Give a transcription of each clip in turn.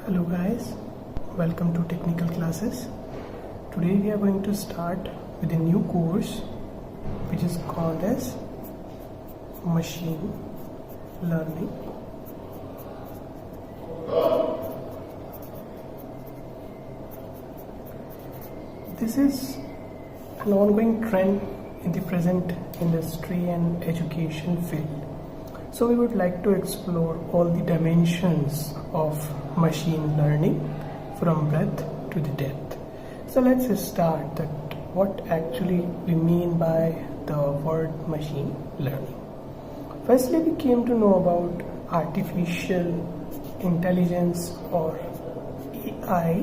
Hello guys, welcome to technical classes. Today we are going to start with a new course which is called as machine learning. This is an ongoing trend in the present industry and education field. So we would like to explore all the dimensions of machine learning from breadth to the depth. So let's start that what actually we mean by the word machine learning. Firstly, we came to know about artificial intelligence or AI,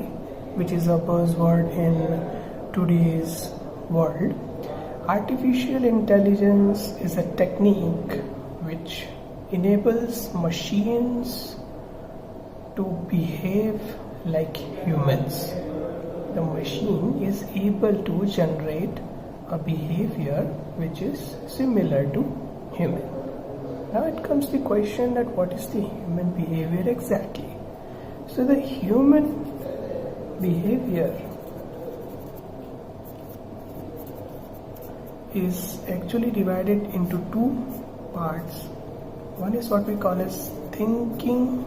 which is a buzzword in today's world. Artificial intelligence is a technique which enables machines to behave like humans. The machine is able to generate a behavior which is similar to human. Now it comes the question that what is the human behavior exactly? So the human behavior is actually divided into two parts. One is what we call as thinking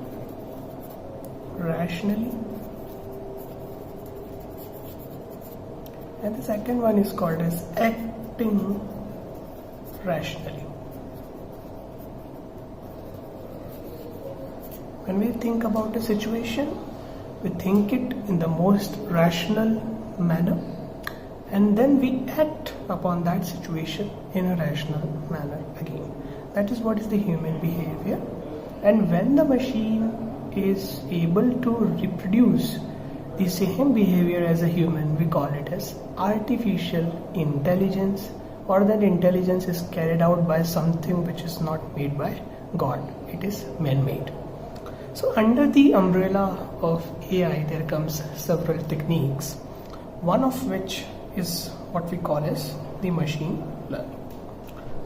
rationally, and the second one is called as acting rationally. When we think about a situation, we think it in the most rational manner, and then we act upon that situation in a rational manner again. That is what is the human behavior. And when the machine is able to reproduce the same behavior as a human, we call it as artificial intelligence, or that intelligence is carried out by something which is not made by God. It is man-made. So under the umbrella of AI, there comes several techniques, one of which is what we call as the machine learning.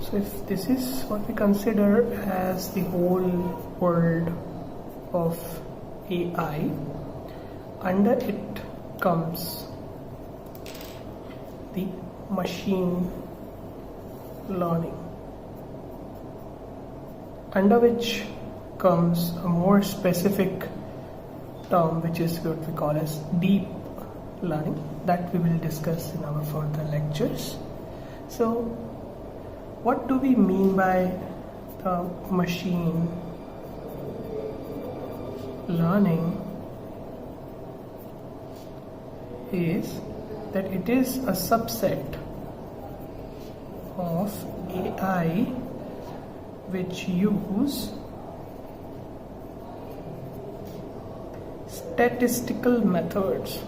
So if this is what we consider as the whole world of AI, under it comes the machine learning, under which comes a more specific term which is what we call as deep learning, that we will discuss in our further lectures. So what do we mean by the machine learning is that it is a subset of AI which use statistical methods.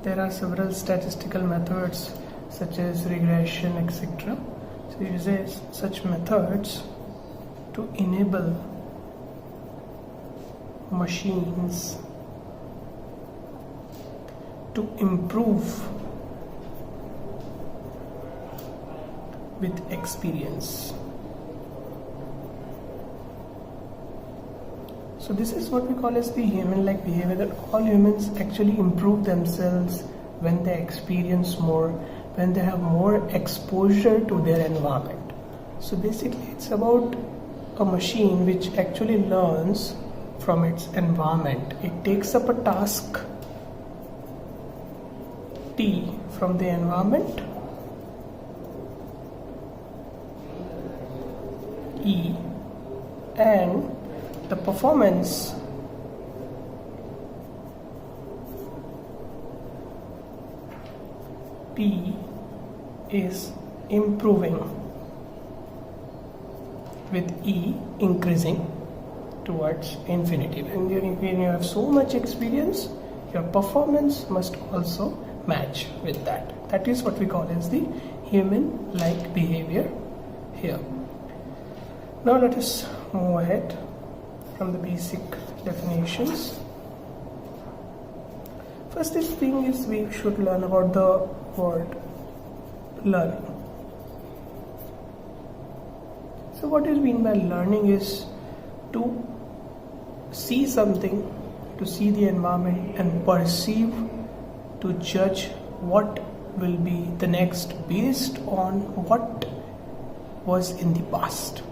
There are several statistical methods such as regression, etc. So it uses such methods to enable machines to improve with experience. So this is what we call as the human-like behavior, that all humans actually improve themselves when they experience more, when they have more exposure to their environment. So basically it's about a machine which actually learns from its environment. It takes up a task T from the environment, E, and the performance P is improving with E increasing towards infinity. And when you have so much experience, your performance must also match with that. That is what we call as the human-like behavior here. Now let us move ahead from the basic definitions. First thing is we should learn about the word learning. So what is mean by learning is to see something, to see the environment and perceive, to judge what will be the next based on what was in the past.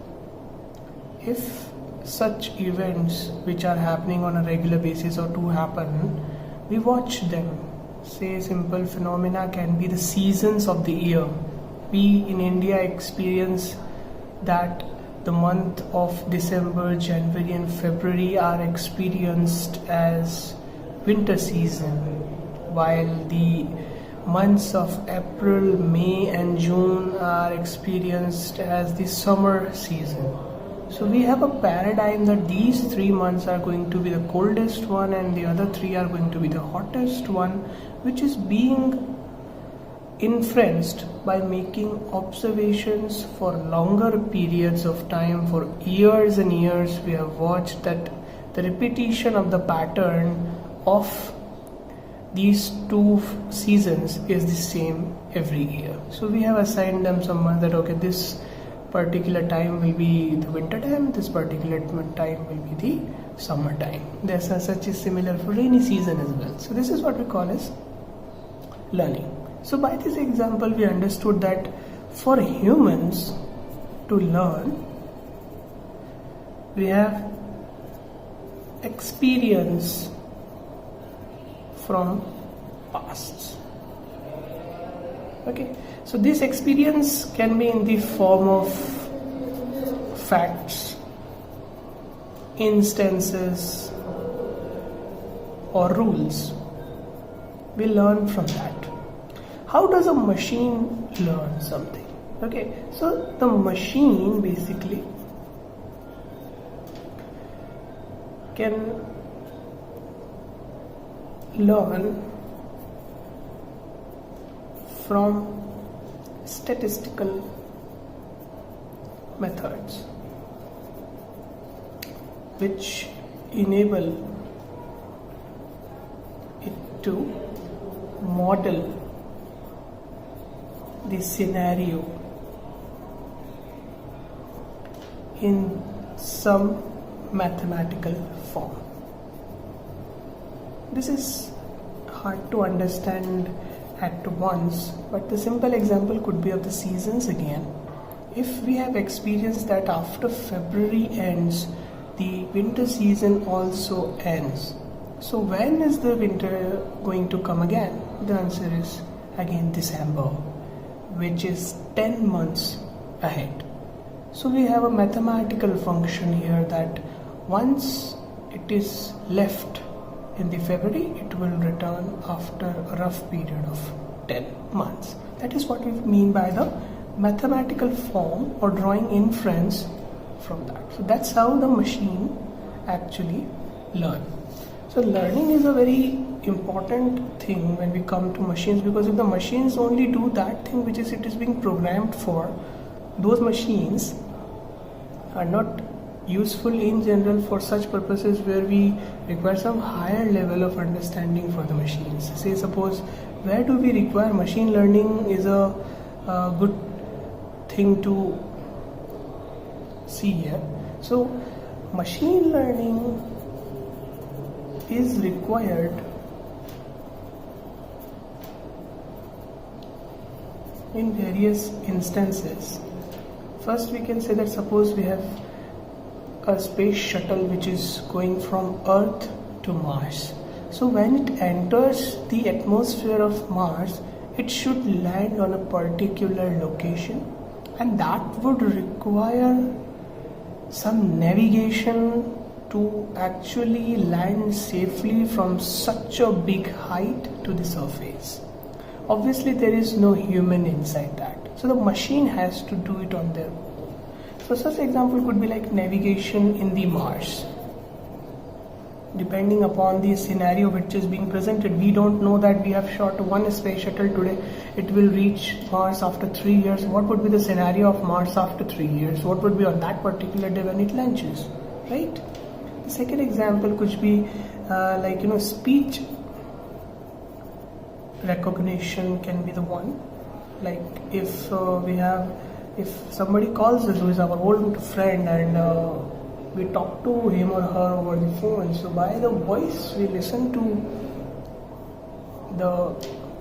If such events which are happening on a regular basis or to happen, we watch them. Say simple phenomena can be the seasons of the year. We in India experience that the month of December, January and February are experienced as winter season, while the months of April, May and June are experienced as the summer season. So we have a paradigm that these 3 months are going to be the coldest one and the other 3 are going to be the hottest one, which is being influenced by making observations for longer periods of time. For years and years we have watched that the repetition of the pattern of these 2 seasons is the same every year. So we have assigned them someone that okay, this particular time will be the winter time, this particular time will be the summer time. There's such a similar for rainy season as well. So this is what we call as learning. So by this example we understood that for humans to learn, we have experience from pasts. Okay, so this experience can be in the form of facts, instances or rules. We learn from that. How does a machine learn something? Okay, so the machine basically can learn from statistical methods which enable it to model the scenario in some mathematical form. This is hard to understand at once, but the simple example could be of the seasons again. If we have experienced that after February ends, the winter season also ends. So when is the winter going to come again? The answer is again December, which is 10 months ahead. So we have a mathematical function here that once it is left in the February, it will return after a rough period of 10 months. That is what we mean by the mathematical form or drawing inference from that. So that's how the machine actually learns. So learning is a very important thing when we come to machines, because if the machines only do that thing which is it is being programmed for, those machines are not useful in general for such purposes where we require some higher level of understanding for the machines. Say suppose where do we require machine learning is a good thing to see here. So machine learning is required in various instances. First we can say that suppose we have a space shuttle which is going from Earth to Mars. So when it enters the atmosphere of Mars, it should land on a particular location, and that would require some navigation to actually land safely from such a big height to the surface. Obviously there is no human inside that, so the machine has to do it on their own. So such example could be like navigation in the Mars. Depending upon the scenario which is being presented, we don't know that we have shot one space shuttle today, it will reach Mars after 3 years. What would be the scenario of Mars after 3 years? What would be on that particular day when it launches, right? The second example could be speech recognition can be the one. Like if somebody calls us who is our old friend and we talk to him or her over the phone. So by the voice we listen to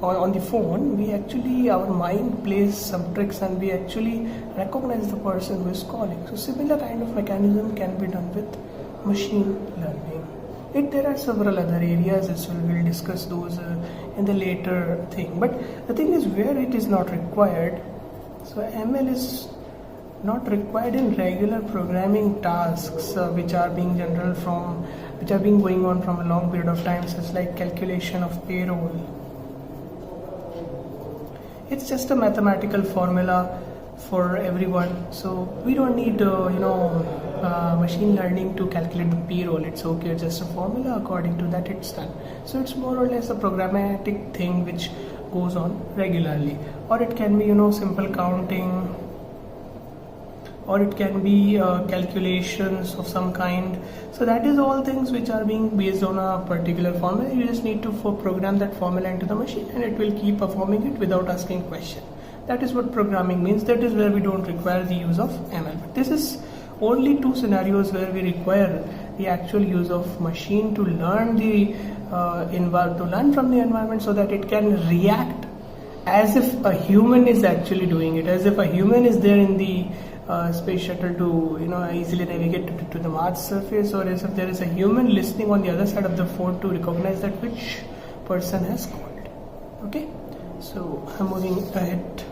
on the phone, we actually, our mind plays some tricks and we actually recognize the person who is calling. So similar kind of mechanism can be done with machine learning. There are several other areas as well. We'll discuss those in the later thing. But the thing is, where it is not required, so ML is not required in regular programming tasks which are being going on from a long period of time, such like calculation of payroll. It's just a mathematical formula for everyone, so we don't need machine learning to calculate the payroll. It's okay, it's just a formula, according to that it's done. So it's more or less a programmatic thing which goes on regularly, or it can be simple counting, or it can be calculations of some kind. So that is all things which are being based on a particular formula. You just need to program that formula into the machine and it will keep performing it without asking question. That is what programming means. That is where we don't require the use of ML. But this is only two scenarios where we require the actual use of machine to learn from the environment, so that it can react as if a human is actually doing it, as if a human is there in the space shuttle to easily navigate to the Mars surface, or as if there is a human listening on the other side of the phone to recognize that which person has called. Okay, so I'm moving ahead.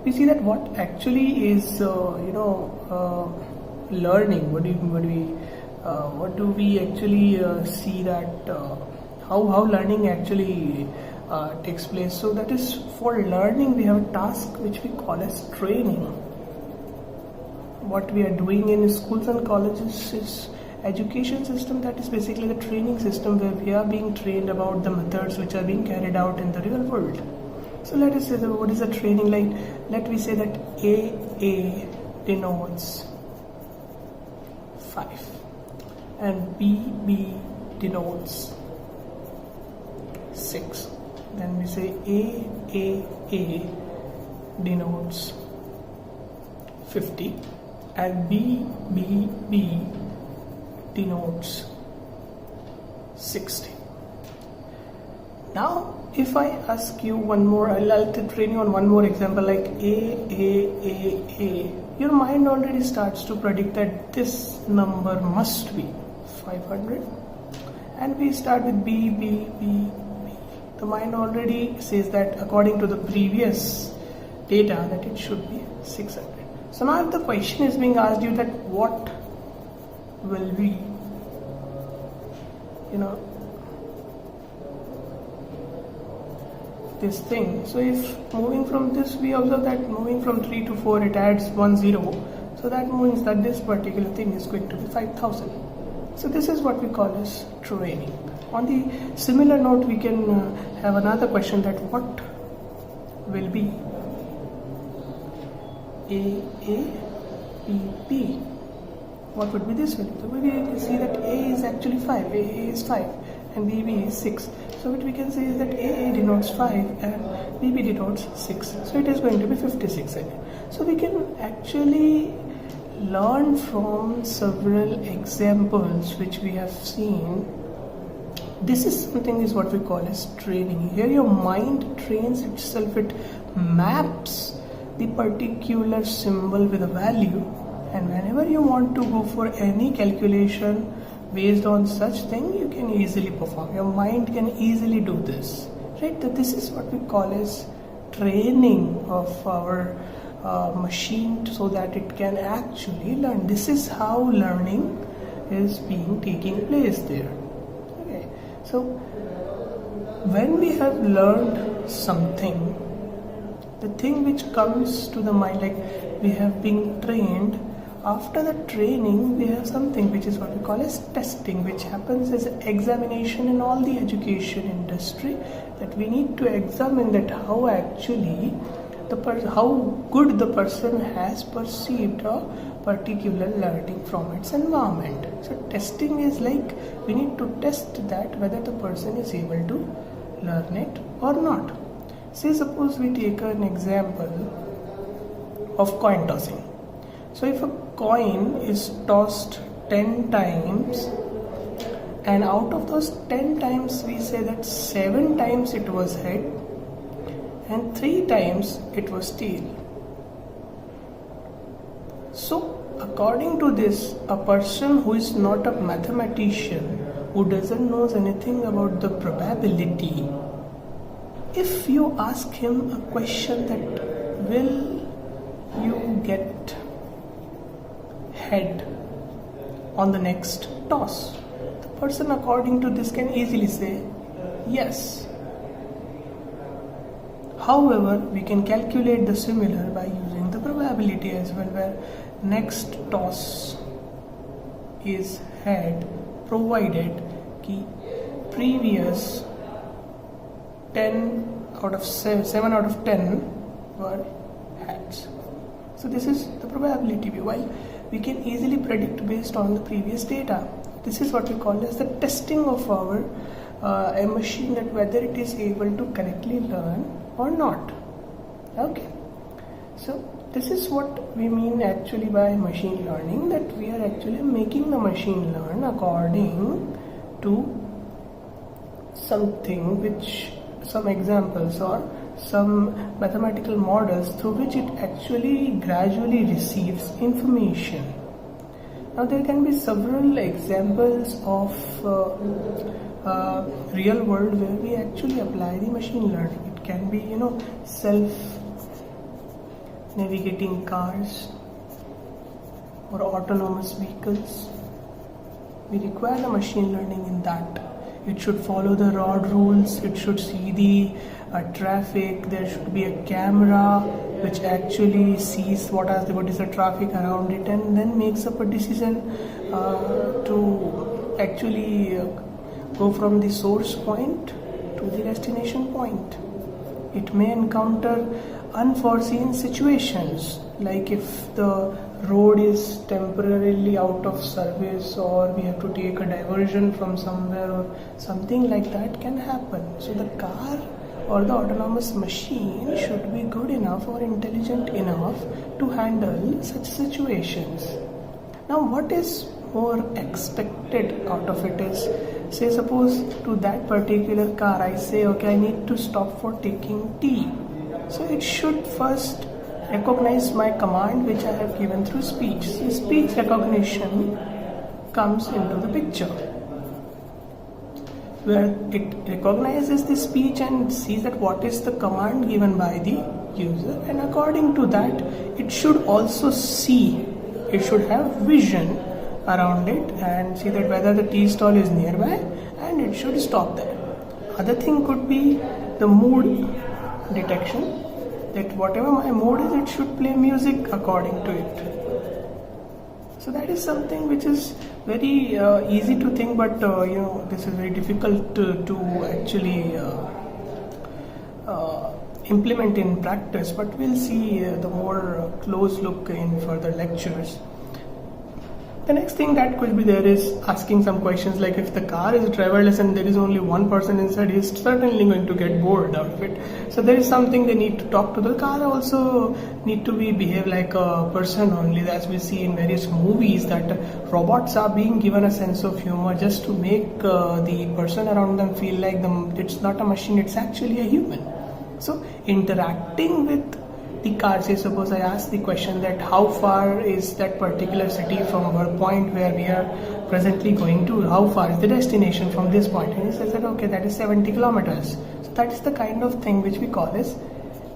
We see that what actually is learning. What do we actually see that how learning actually takes place. So that is, for learning we have a task which we call as training. What we are doing in schools and colleges is education system. That is basically the training system where we are being trained about the methods which are being carried out in the real world. So let us say that what is the training like? Let me say that AA denotes 5 and BB denotes 6. Then we say AAA denotes 50 and BBB denotes 60. Now if I ask you one more, I'll train you on one more example like AAAA. Your mind already starts to predict that this number must be 500, and we start with B. The mind already says that according to the previous data that it should be 600. So now if the question is being asked you that what will be this thing. So if moving from this, we observe that moving from 3 to 4 it adds 1 0. So that means that this particular thing is going to be 5000. So this is what we call as training. On the similar note, we can have another question that what will be AAPP? What would be this value? So we can see that A is actually 5, AA is 5 and BB is 6. So what we can say is that AA denotes 5 and BB denotes 6. So it is going to be 56 again. So we can actually learn from several examples which we have seen. This is something is what we call as training. Here your mind trains itself. It maps the particular symbol with a value, and whenever you want to go for any calculation based on such thing, you can easily perform. Your mind can easily do this, right? That this is what we call as training of our machine, so that it can actually learn. This is how learning is taking place there. Okay, so when we have learned something, the thing which comes to the mind, like we have been trained, after the training we have something which is what we call as testing, which happens as an examination in all the education industry, that we need to examine that how actually how good the person has perceived a particular learning from its environment. So testing is like we need to test that whether the person is able to learn it or not. Say suppose we take an example of coin tossing. So if a coin is tossed 10 times, and out of those 10 times we say that 7 times it was head and 3 times it was tail. So according to this, a person who is not a mathematician, who doesn't know anything about the probability, if you ask him a question that will you get head on the next toss, the person according to this can easily say yes. However, we can calculate the similar by using the probability as well, where next toss is head provided कि previous 7 out of 10 were heads. So this is the probability view. While we can easily predict based on the previous data, this is what we call as the testing of our a machine, that whether it is able to correctly learn or not. Okay, so this is what we mean actually by machine learning, that we are actually making the machine learn according to something which, some examples or some mathematical models through which it actually gradually receives information. Now there can be several examples of real world where we actually apply the machine learning. It can be, self-navigating cars or autonomous vehicles. We require the machine learning in that. It should follow the road rules, it should see the traffic, there should be a camera which actually sees what is the traffic around it, and then makes up a decision to actually go from the source point to the destination point. It may encounter unforeseen situations, like if the road is temporarily out of service, or we have to take a diversion from somewhere, or something like that can happen. So the car or the autonomous machine should be good enough or intelligent enough to handle such situations. Now what is more expected out of it is, say suppose to that particular car I say, okay, I need to stop for taking tea. So it should first recognize my command which I have given through speech. So speech recognition comes into the picture, where it recognizes the speech and sees that what is the command given by the user, and according to that it should also see, it should have vision around it and see that whether the tea stall is nearby, and it should stop there. Other thing could be the mood detection, that whatever my mood is, it should play music according to it. So that is something which is very easy to think, but this is very difficult to actually implement in practice, but we'll see the more close look in further lectures. The next thing that could be there is asking some questions, like if the car is driverless and there is only one person inside, he is certainly going to get bored out of it. So there is something they need to talk to. The car also need to behave like a person only, as we see in various movies, that robots are being given a sense of humor just to make the person around them feel like it's not a machine, it's actually a human. So interacting with the car, say suppose I ask the question that how far is that particular city from our point where we are presently going to, how far is the destination from this point, and he says that okay, that is 70 kilometers. So that is the kind of thing which we call as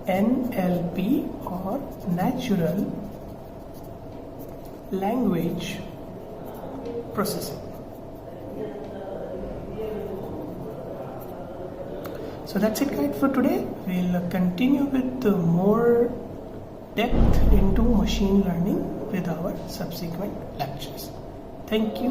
NLP, or natural language processing. So that's it, guys, for today. We'll continue with more depth into machine learning with our subsequent lectures. Thank you.